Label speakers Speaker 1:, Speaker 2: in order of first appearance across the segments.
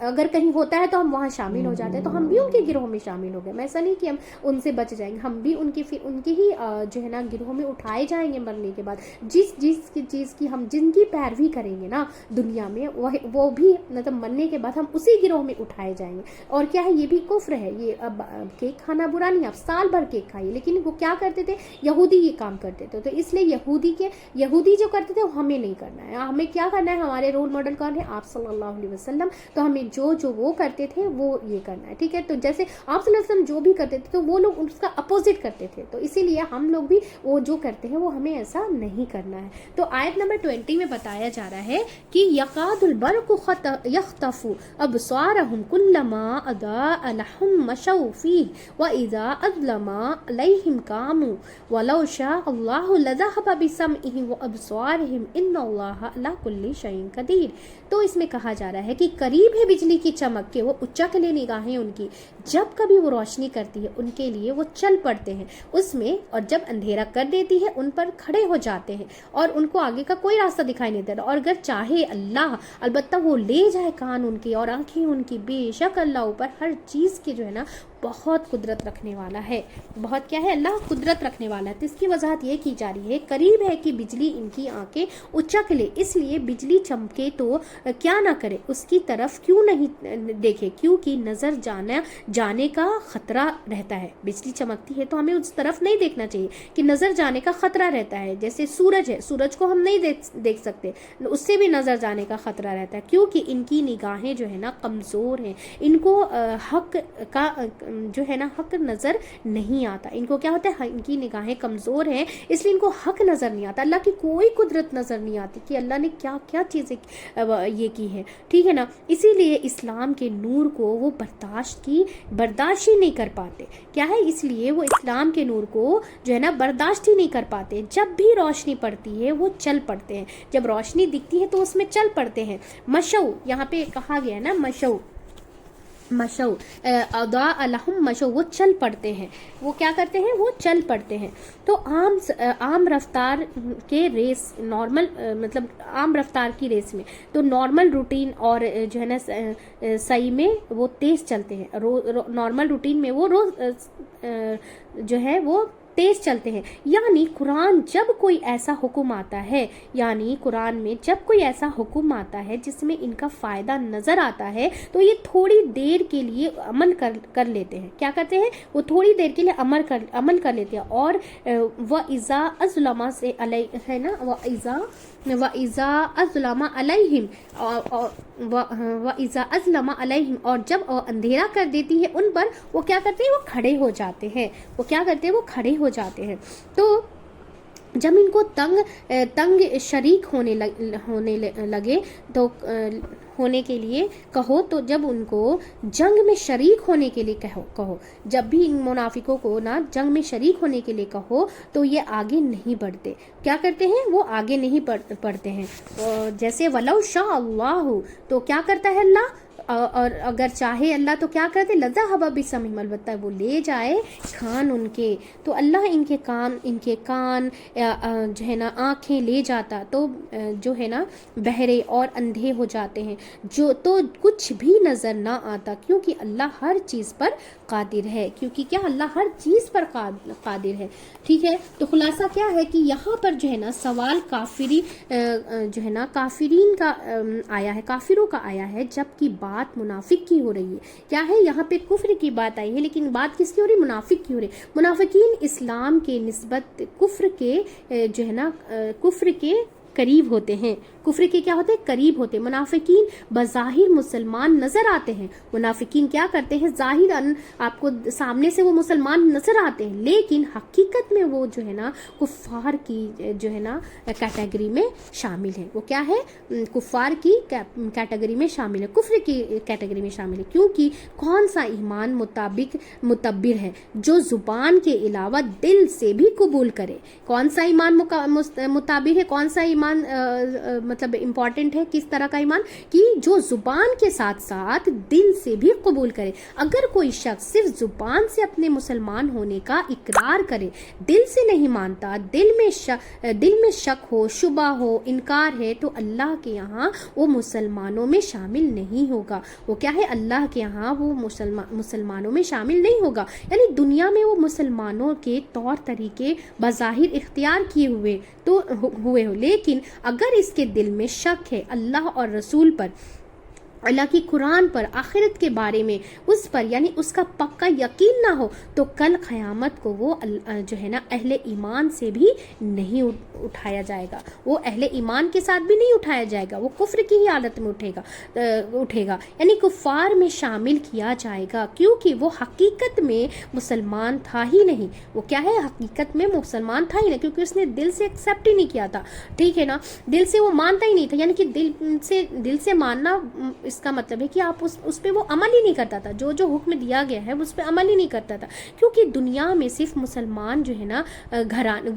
Speaker 1: اگر کہیں ہوتا ہے تو ہم وہاں شامل ہو جاتے ہیں، تو ہم بھی ان کے گروہ میں شامل ہو گئے. ایسا نہیں کہ ہم ان سے بچ جائیں گے، ہم بھی ان کی ہی جو ہے نا گروہ میں اٹھائے جائیں گے مرنے کے بعد. جس چیز کی ہم جن کی پیروی کریں گے نا دنیا میں، وہ بھی مطلب مرنے کے بعد ہم اسی گروہ میں اٹھائے جائیں گے. اور کیا ہے، یہ بھی کفر ہے. یہ اب کیک کھانا برا نہیں، آپ سال بھر کیک کھائیے، لیکن وہ کیا کرتے تھے، یہودی یہ کام کرتے تھے. تو اس لیے یہودی جو کرتے تھے وہ ہمیں نہیں کرنا ہے. ہمیں کیا کرنا ہے، ہمارے رول ماڈل کون ہے، آپ صلی اللہ علیہ وسلم. تو ہمیں جو وہ کرتے تھے وہ یہ کرنا ہے. ٹھیک ہے، تو جیسے آپ صلی اللہ علیہ وسلم جو بھی کرتے تھے تو وہ لوگ اس کا اپوزٹ کرتے تھے، تو اسی لیے ہم لوگ بھی وہ جو کرتے ہیں وہ ہمیں ایسا نہیں کرنا ہے. تو آیت نمبر 20 میں بتایا جا رہا ہے کہ یقاد البرق یخطف ابصارهم كلما اضاء لهم مشوا فيه واذا اظلم عليهم قاموا ولو شاء الله لذهب بسمعهم وابصارهم ان الله على كل شيء قدير. تو اس میں کہا جا رہا ہے کہ قریب ہے بجلی کی چمک کے، وہ اچک لے نگاہیں ان کی، جب کبھی وہ روشنی کرتی ہے ان کے لیے وہ چل پڑتے ہیں اس میں، اور جب اندھیرا کر دیتی ہے ان پر کھڑے ہو جاتے ہیں اور ان کو آگے کا کوئی راستہ دکھائی نہیں دیتا. اور اگر چاہے اللہ، البتہ وہ لے جائے کان ان کی اور آنکھیں ان کی. بے شک اللہ اوپر ہر چیز کے جو ہے نا بہت قدرت رکھنے والا ہے. بہت کیا ہے، اللہ قدرت رکھنے والا ہے. تو اس کی وضاحت یہ کی جا رہی ہے، قریب ہے کہ بجلی ان کی آنکھیں اچک لے، اس لیے بجلی چمکے تو کیا نہ کرے، اس کی طرف کیوں نہیں دیکھے، کیونکہ نظر جانے کا خطرہ رہتا ہے. بجلی چمکتی ہے تو ہمیں اس طرف نہیں دیکھنا چاہیے کہ نظر جانے کا خطرہ رہتا ہے. جیسے سورج ہے، سورج کو ہم نہیں دیکھ سکتے، اس سے بھی نظر جانے کا خطرہ رہتا ہے، کیونکہ ان کی نگاہیں جو ہے نا کمزور ہیں. ان کو حق کا جو ہے نا حق نظر نہیں آتا. ان کو کیا ہوتا ہے، ان کی نگاہیں کمزور ہیں، اس لیے ان کو حق نظر نہیں آتا. اللہ کی کوئی قدرت نظر نہیں آتی کہ اللہ نے کیا کیا چیزیں یہ کی ہے. ٹھیک ہے نا، اسی لیے اسلام کے نور کو وہ برداشت ہی نہیں کر پاتے. کیا ہے، اس لیے وہ اسلام کے نور کو جو ہے نا برداشت ہی نہیں کر پاتے. جب بھی روشنی پڑتی ہے وہ چل پڑتے ہیں، جب روشنی دکھتی ہے تو اس میں چل پڑتے ہیں. مشو یہاں پہ کہا گیا ہے نا، مشو اضاء لهم مشو، وہ چل پڑتے ہیں. وہ کیا کرتے ہیں، وہ چل پڑتے ہیں. تو عام رفتار کے ریس، نارمل مطلب عام رفتار کی ریس میں تو نارمل روٹین اور جو ہے نا صحیح میں وہ تیز چلتے ہیں. نارمل روٹین میں وہ جو ہے وہ تیز چلتے ہیں. یعنی قرآن جب کوئی ایسا حکم آتا ہے، یعنی قرآن میں جب کوئی ایسا حکم آتا ہے جس میں ان کا فائدہ نظر آتا ہے تو یہ تھوڑی دیر کے لیے عمل کر لیتے ہیں. کیا کرتے ہیں، وہ تھوڑی دیر کے لیے عمل کر لیتے ہیں. اور وَإِذَا أَظْلَمَ سے علیہ ہے نا، وَإِذَا أَظْلَمَ عَلَيْهِمْ، اور جب اندھیرا کر دیتی ہے ان پر، وہ کیا کرتے ہیں، وہ کھڑے ہو جاتے ہیں. وہ کھڑے ہو جاتے ہیں. تو جب ان کو تنگ شریک ہونے لگے تو ہونے کے لیے کہو، تو جب ان کو جنگ میں شریک ہونے کے لیے کہو، جب بھی ان منافقوں کو نا جنگ میں شریک ہونے کے لیے کہو تو یہ آگے نہیں بڑھتے. کیا کرتے ہیں، وہ آگے نہیں بڑھتے ہیں. جیسے وَلَوْ شَاءَ اللَّهُ، تو کیا کرتا ہے اللہ، اور اگر چاہے اللہ تو کیا کرتے، لَذَهَبَ بِسَمْعِهِمْ، البتہ وہ لے جائے کان ان کے. تو اللہ ان کے کان جو ہے نا آنکھیں لے جاتا تو جو ہے نا بہرے اور اندھے ہو جاتے ہیں، جو تو کچھ بھی نظر نہ آتا، کیونکہ اللہ ہر چیز پر قادر ہے. کیونکہ کیا، اللہ ہر چیز پر قادر ہے. ٹھیک ہے، تو خلاصہ کیا ہے کہ یہاں پر جو ہے نا سوال جو ہے نا کافرین کا آیا ہے، کافروں کا آیا ہے، جبکہ بات منافق کی ہو رہی ہے. کیا ہے، یہاں پہ کفر کی بات آئی ہے، لیکن بات کس کی ہو رہی ہے، منافق کی ہو رہی ہے. منافقین اسلام کے نسبت کفر کے جو ہے نا کفر کے قریب ہوتے ہیں. کفر کے کیا ہوتے ہیں، قریب ہوتے ہیں. منافقین بظاہر مسلمان نظر آتے ہیں. منافقین کیا کرتے ہیں، ظاہراً آپ کو سامنے سے وہ مسلمان نظر آتے ہیں، لیکن حقیقت میں وہ جو ہے نا کفار کی جو ہے نا کیٹیگری میں شامل ہے. وہ کیا ہے، کفار کی کیٹیگری میں شامل ہے، کفر کی کیٹیگری میں شامل ہے. کیونکہ کون سا ایمان متبر ہے جو زبان کے علاوہ دل سے بھی قبول کرے. کون سا ایمان متبر ہے، کون سا ایمان ایمان مطلب امپورٹنٹ ہے. کس طرح کا ایمان؟ کہ جو زبان کے ساتھ ساتھ دل سے بھی قبول کرے. اگر کوئی شخص صرف زبان سے اپنے مسلمان ہونے کا اقرار کرے، دل سے نہیں مانتا، دل میں شک ہو، شبہ ہو، انکار ہے، تو اللہ کے یہاں وہ مسلمانوں میں شامل نہیں ہوگا. وہ کیا ہے؟ اللہ کے یہاں وہ مسلمانوں میں شامل نہیں ہوگا. یعنی دنیا میں وہ مسلمانوں کے طور طریقے بظاہر اختیار کیے ہوئے ہو، لیکن اگر اس کے دل میں شک ہے اللہ اور رسول پر، اللہ کی قرآن پر، آخرت کے بارے میں، اس پر یعنی اس کا پکا یقین نہ ہو، تو کل قیامت کو وہ جو ہے نا اہل ایمان سے بھی نہیں اٹھایا جائے گا. وہ اہل ایمان کے ساتھ بھی نہیں اٹھایا جائے گا، وہ کفر کی ہی حالت میں اٹھے گا، یعنی کفار میں شامل کیا جائے گا، کیونکہ وہ حقیقت میں مسلمان تھا ہی نہیں. وہ کیا ہے؟ حقیقت میں مسلمان تھا ہی نہیں، کیونکہ اس نے دل سے ایکسیپٹ ہی نہیں کیا تھا. ٹھیک ہے نا؟ دل سے وہ مانتا ہی نہیں تھا. یعنی کہ دل سے ماننا اس کا مطلب ہے کہ آپ اس پہ وہ عمل ہی نہیں کرتا تھا. جو حکم دیا گیا ہے اس پہ عمل ہی نہیں کرتا تھا، کیونکہ دنیا میں صرف مسلمان جو ہے نا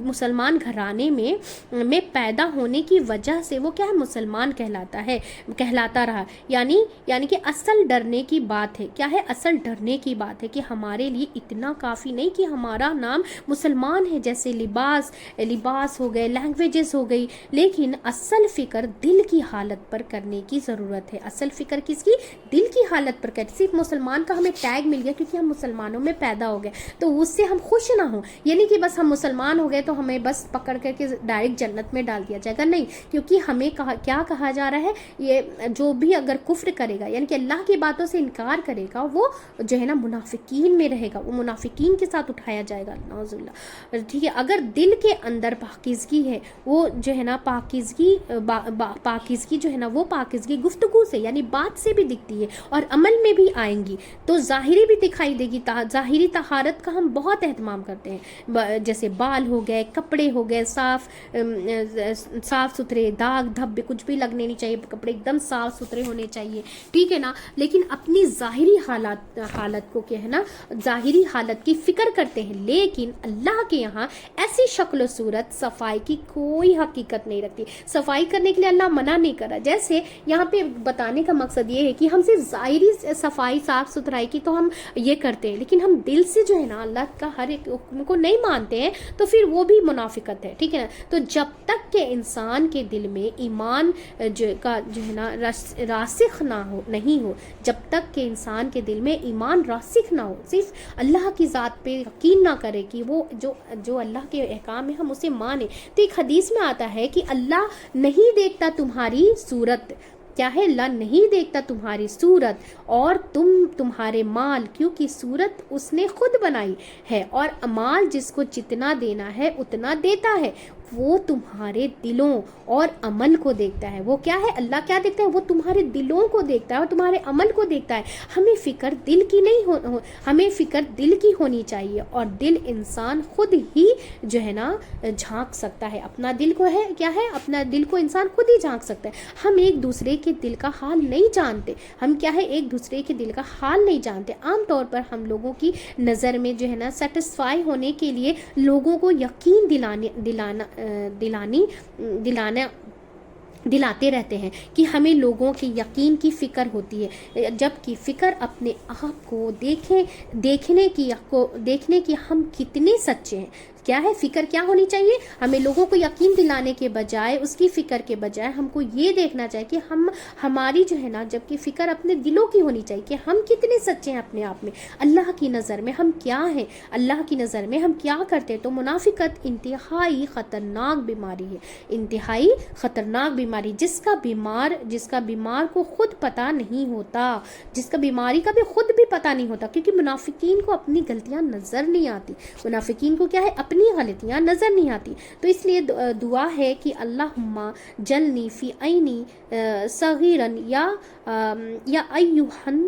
Speaker 1: مسلمان گھرانے میں پیدا ہونے کی وجہ سے وہ کیا ہے؟ مسلمان کہلاتا رہا. یعنی کہ اصل ڈرنے کی بات ہے. کیا ہے اصل ڈرنے کی بات ہے؟ کہ ہمارے لیے اتنا کافی نہیں کہ ہمارا نام مسلمان ہے. جیسے لباس ہو گئے، لینگویجز ہو گئی، لیکن اصل فکر دل کی حالت پر کرنے کی ضرورت ہے. اصل فکر کس کی؟ دل کی حالت پر کریں. صرف مسلمان کا ہمیں ٹیگ مل گیا کیونکہ ہم مسلمانوں میں پیدا ہو گئے، تو اس سے ہم خوش نہ ہوں. یعنی کہ بس ہم مسلمان ہو گئے تو ہمیں بس پکڑ کر کے ڈائریکٹ جنت میں ڈال دیا جائے گا. نہیں، کیونکہ ہمیں کیا کہا جا رہا ہے؟ یہ جو بھی اگر کفر کرے گا، یعنی کہ اللہ کی باتوں سے انکار کرے گا، وہ جو ہے نا منافقین میں رہے گا، وہ منافقین کے ساتھ اٹھایا جائے گا. نعوذ باللہ. ٹھیک ہے؟ اگر دل کے اندر پاکیزگی ہے، وہ جو ہے نا پاکیزگی جو ہے نا وہ پاکیزگی گفتگو سے یعنی بات سے بھی دکھتی ہے اور عمل میں بھی آئیں گی، تو ظاہری بھی دکھائی دے گی. ظاہری طہارت کا ہم بہت اہتمام کرتے ہیں، جیسے بال ہو گئے، کپڑے ہو گئے صاف ستھرے، داغ دھبے کچھ بھی لگنے نہیں چاہیے، کپڑے ایک دم صاف ستھرے ہونے چاہیے. ٹھیک ہے نا؟ لیکن اپنی ظاہری حالت کو کیا ہے نا ظاہری حالت کی فکر کرتے ہیں، لیکن اللہ کے یہاں ایسی شکل و صورت صفائی کی کوئی حقیقت نہیں رکھتی. صفائی کرنے کے لیے اللہ منع نہیں کر رہا. جیسے یہاں پہ بتانے کا مقصد یہ ہے کہ ہم صرف ظاہری صفائی صاف ستھرائی کی تو ہم یہ کرتے ہیں، لیکن ہم دل سے جو ہے نا اللہ کا ہر ایک حکم کو نہیں مانتے ہیں، تو پھر وہ بھی منافقت ہے. ٹھیک ہے نا؟ تو جب تک کہ انسان کے دل میں ایمان جو ہے نا راسخ نہیں ہو، جب تک کہ انسان کے دل میں ایمان راسخ نہ ہو، صرف اللہ کی ذات پہ یقین نہ کرے کہ وہ جو اللہ کے احکام ہے ہم اسے مانیں. تو ایک حدیث میں آتا ہے کہ اللہ نہیں دیکھتا تمہاری صورت. کیا ہے؟ اللہ نہیں دیکھتا تمہاری صورت اور تمہارے مال، کیونکہ صورت اس نے خود بنائی ہے، اور مال جس کو جتنا دینا ہے اتنا دیتا ہے. وہ تمہارے دلوں اور عمل کو دیکھتا ہے. وہ کیا ہے؟ اللہ کیا دیکھتا ہے؟ وہ تمہارے دلوں کو دیکھتا ہے اور تمہارے عمل کو دیکھتا ہے. ہمیں فکر دل کی نہیں ہمیں فکر دل کی ہونی چاہیے، اور دل انسان خود ہی جو ہے نا جھانک سکتا ہے. اپنا دل کو ہے کیا ہے؟ اپنا دل کو انسان خود ہی جھانک سکتا ہے. ہم ایک دوسرے کے دل کا حال نہیں جانتے. ہم کیا ہے؟ ایک دوسرے کے دل کا حال نہیں جانتے. عام طور پر ہم لوگوں کی نظر میں جو ہے نا سیٹسفائی ہونے کے لیے لوگوں کو یقین دلاتے رہتے ہیں کہ ہمیں لوگوں کے یقین کی فکر ہوتی ہے، جبکہ فکر اپنے آپ کو دیکھنے کی ہم کتنے سچے ہیں. کیا ہے فکر؟ کیا ہونی چاہیے؟ ہمیں لوگوں کو یقین دلانے کے بجائے، اس کی فکر کے بجائے ہم کو یہ دیکھنا چاہیے کہ ہماری جو ہے نا جبکہ فکر اپنے دلوں کی ہونی چاہیے کہ ہم کتنے سچے ہیں اپنے آپ میں، اللہ کی نظر میں ہم کیا ہیں، اللہ کی نظر میں ہم کیا کرتے ہیں. تو منافقت انتہائی خطرناک بیماری ہے، انتہائی خطرناک بیماری، جس کا بیمار کو خود پتہ نہیں ہوتا، جس کا بیماری کا بھی خود بھی پتہ نہیں ہوتا، کیونکہ منافقین کو اپنی غلطیاں نظر نہیں آتی. منافقین کو کیا ہے؟ اپنی غلطیاں نظر نہیں آتی. تو اس لیے دعا ہے کہ اللہم جلنی فی عینی صغیرن یا ایوہن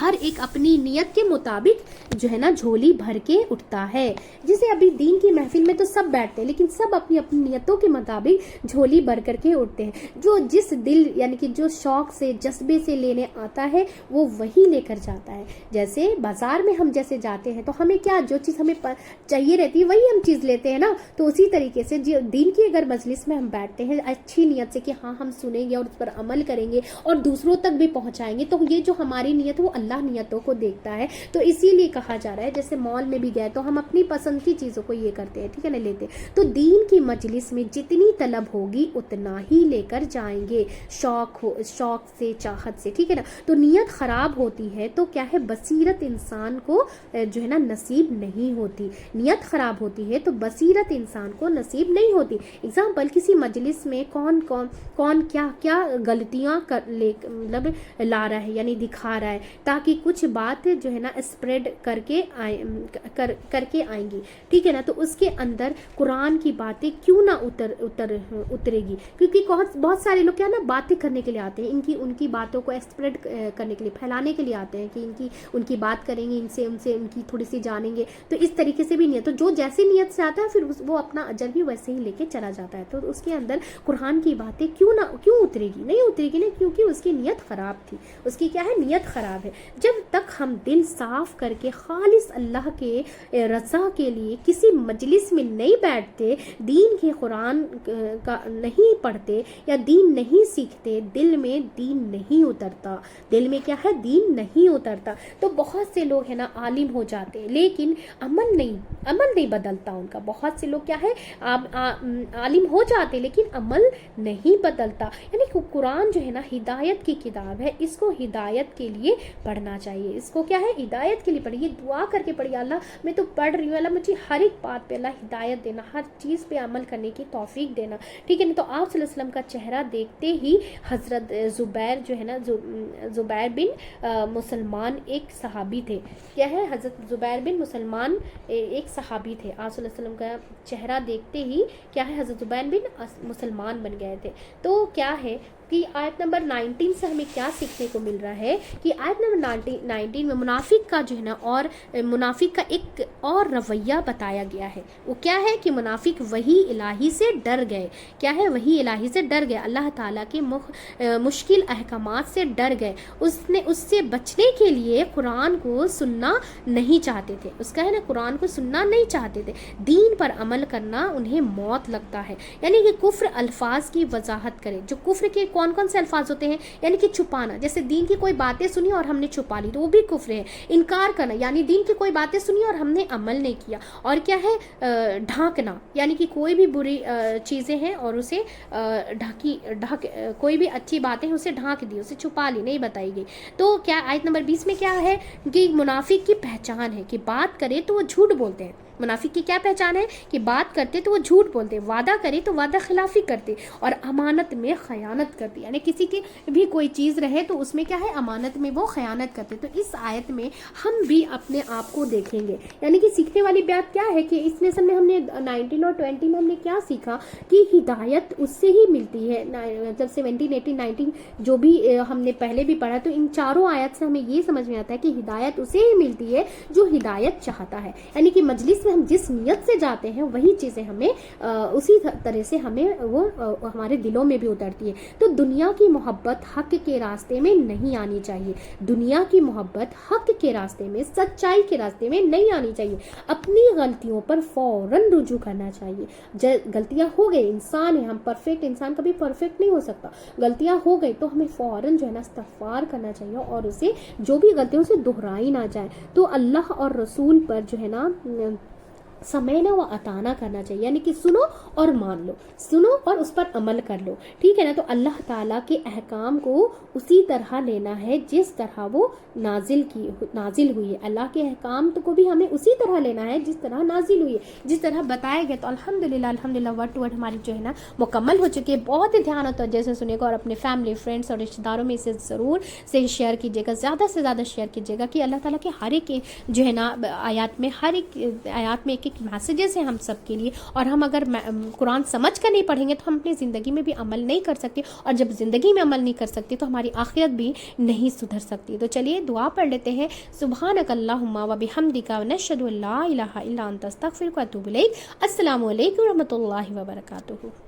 Speaker 1: ہر ایک اپنی نیت کے مطابق جو ہے نا جھولی بھر کے اٹھتا ہے. جسے ابھی دین کی محفل میں تو سب بیٹھتے ہیں لیکن سب اپنی اپنی نیتوں کے مطابق جھولی بھر کر کے اٹھتے ہیں. جو جس دل یعنی کہ جو شوق سے جذبے سے لینے آتا ہے وہ وہی لے کر جاتا ہے. جیسے بازار میں ہم جیسے جاتے ہیں تو ہمیں کیا جو چیز ہمیں چاہیے رہتی ہے وہی ہم چیز لیتے ہیں نا. تو اسی طریقے سے جو دین کی اگر مجلس میں ہم بیٹھتے ہیں اچھی نیت سے کہ ہاں ہم سنیں گے اور اس پر عمل کریں گے اور دوسروں تک بھی پہنچائیں گے, تو یہ جو ہماری نیت وہ اللہ نیتوں کو دیکھتا ہے. تو اسی لیے کہا جا رہا ہے جیسے مال میں بھی گئے تو ہم اپنی پسند کی چیزوں کو یہ کرتے ہیں, ٹھیک ہے نا, لیتے. تو دین کی مجلس میں جتنی طلب ہوگی اتنا ہی لے کر جائیں گے, شوق سے, چاہت سے, ٹھیک ہے نا. تو نیت خراب ہوتی ہے تو کیا ہے بصیرت انسان کو جو ہے نا نصیب نہیں ہوتی. نیت خراب ہوتی ہے تو بصیرت انسان کو نصیب نہیں ہوتی. اگزامپل کسی مجلس میں کون کیا غلطیاں مطلب لا رہا ہے یعنی دکھا رہا ہے تاکہ کچھ بات جو ہے نا اسپریڈ کر کے آئیں گی, ٹھیک ہے نا. تو اس کے اندر قرآن کی باتیں کیوں نہ اترے گی, کیونکہ بہت سارے لوگ کیا نا باتیں کرنے کے لیے آتے ہیں, ان کی باتوں کو اسپریڈ کرنے کے لیے, پھیلانے کے لیے آتے ہیں کہ ان کی بات کریں گے, ان سے ان کی تھوڑی سی جانیں گے. تو اس طریقے سے بھی نیت, تو جو جیسی نیت سے آتا ہے پھر وہ اپنا اجر بھی ویسے ہی لے کے چلا جاتا ہے. تو اس کے اندر قرآن کی باتیں کیوں اترے گی, نہیں اترے گی نا, کیونکہ اس کی نیت خراب تھی. اس کی کیا ہے نیت خراب ہے. جب تک ہم دل صاف کر کے خالص اللہ کے رضا کے لیے کسی مجلس میں نہیں بیٹھتے, دین کے قرآن کا نہیں پڑھتے یا دین نہیں سیکھتے, دل میں دین نہیں اترتا. دل میں کیا ہے دین نہیں اترتا. تو بہت سے لوگ ہیں نا عالم ہو جاتے ہیں لیکن عمل نہیں بدلتا ان کا. بہت سے لوگ کیا ہے عالم ہو جاتے لیکن عمل نہیں بدلتا. یعنی قرآن جو ہے نا ہدایت کی کتاب ہے, اس کو ہدایت کے لیے پڑھنا چاہیے. اس کو کیا ہے ہدایت کے لیے پڑھیے, دعا کر کے پڑھیے, اللہ میں تو پڑھ رہی ہوں, اللہ مجھے ہر ایک بات پہ اللہ ہدایت دینا, ہر چیز پہ عمل کرنے کی توفیق دینا, ٹھیک ہے نا. تو آپ صلی اللہ علیہ وسلم کا چہرہ دیکھتے ہی حضرت زبیر جو ہے نا زبیر بن مسلمان ایک صحابی تھے. کیا ہے حضرت زبیر بن مسلمان ایک صحابی تھے. آپ صلی اللہ علیہ وسلم کا چہرہ دیکھتے ہی کیا ہے حضرت زبیر بن مسلمان بن گئے تھے. تو کیا ہے کہ آیت نمبر 19 سے ہمیں کیا سیکھنے کو مل رہا ہے کہ آیت نمبر 19 میں منافق کا جو ہے نا اور منافق کا ایک اور رویہ بتایا گیا ہے. وہ کیا ہے کہ منافق وحی الہی سے ڈر گئے. کیا ہے وحی الہی سے ڈر گئے, اللہ تعالیٰ کے مشکل احکامات سے ڈر گئے. اس سے بچنے کے لیے قرآن کو سننا نہیں چاہتے تھے. اس کا ہے نا قرآن کو سننا نہیں چاہتے تھے. دین پر عمل کرنا انہیں موت لگتا ہے. یعنی کہ کفر الفاظ کی وضاحت کرے. جو کفر کے کون سے الفاظ ہوتے ہیں, یعنی کہ چھپانا, جیسے دین کی کوئی باتیں سنی اور ہم نے چھپا لی تو وہ بھی کفر ہے. انکار کرنا یعنی دین کی کوئی باتیں سنی اور ہم نے عمل نہیں کیا. اور کیا ہے ڈھانکنا, یعنی کہ کوئی بھی بری چیزیں ہیں اور اسے کوئی بھی اچھی باتیں ہیں اسے ڈھانک دی, اسے چھپا لی, نہیں بتائی گئی. تو کیا آیت نمبر 20 میں کیا ہے کہ منافق کی پہچان ہے کہ بات کرے تو وہ جھوٹ بولتے ہیں. منافق کی کیا پہچان ہے کہ بات کرتے تو وہ جھوٹ بولتے, وعدہ کرے تو وعدہ خلافی کرتے اور امانت میں خیانت کرتے. یعنی کسی کی بھی کوئی چیز رہے تو اس میں کیا ہے امانت میں وہ خیانت کرتے. تو اس آیت میں ہم بھی اپنے آپ کو دیکھیں گے. یعنی کہ سیکھنے والی بات کیا ہے کہ اس لیسن میں ہم نے 19 اور 20 میں ہم نے کیا سیکھا کہ ہدایت اس سے ہی ملتی ہے. جب 17, 18, 19 جو بھی ہم نے پہلے بھی پڑھا, تو ان چاروں آیت سے ہمیں یہ سمجھ میں آتا ہے کہ ہدایت اسے ہی ملتی ہے جو ہدایت چاہتا ہے. یعنی کہ مجلس میں ہم جس نیت سے جاتے ہیں وہی چیزیں ہمیں اسی طرح سے ہمیں وہ ہمارے دلوں میں بھی اترتی ہے. تو دنیا کی محبت حق کے راستے میں نہیں آنی چاہیے. دنیا کی محبت حق کے راستے میں, سچائی کے راستے میں نہیں آنی چاہیے. اپنی غلطیوں پر فوراً رجوع کرنا چاہیے. غلطیاں ہو گئی, انسان ہے, ہم پرفیکٹ, انسان کبھی پرفیکٹ نہیں ہو سکتا. غلطیاں ہو گئی تو ہمیں فوراً جو ہے نا استغفار کرنا چاہیے اور اسے جو بھی غلطیوں سے دہرائی نہ جائے. تو اللہ اور رسول پر جو ہے نا سمعنا و اطعنا کرنا چاہیے. یعنی کہ سنو اور مان لو, سنو اور اس پر عمل کر لو, ٹھیک ہے نا. تو اللہ تعالیٰ کے احکام کو اسی طرح لینا ہے جس طرح وہ نازل ہوئی ہے. اللہ کے احکام کو بھی ہمیں اسی طرح لینا ہے جس طرح نازل ہوئی ہے, جس طرح بتائے گئے. تو الحمدللہ ورڈ ٹو ورڈ ہماری جو ہے نا مکمل ہو چکی ہے. بہت ہی دھیان ہوتا ہے جیسے سنے کو, اور اپنے فیملی, فرینڈس اور رشتہ داروں میں اسے ضرور سے شیئر کیجیے گا, زیادہ سے زیادہ شیئر کیجیے گا کہ اللہ تعالیٰ کے ہر ایک جو ہے نا آیات میں, ہر ایک آیات میں ایک ایک میسیجز ہیں ہم سب کے لیے، اور ہم اگر قرآن سمجھ کر نہیں پڑھیں گے تو ہم اپنی زندگی میں بھی عمل نہیں کر سکتے، اور جب زندگی میں عمل نہیں کر سکتے تو ہماری آخرت بھی نہیں سدھر سکتی۔ تو چلیے دعا پڑھ لیتے ہیں۔ سبحانک اللہم و بحمدک ونشہد ان لا الہ الا انت استغفرک و اتوب الیک۔ السلام علیکم و رحمۃ اللہ وبرکاتہ۔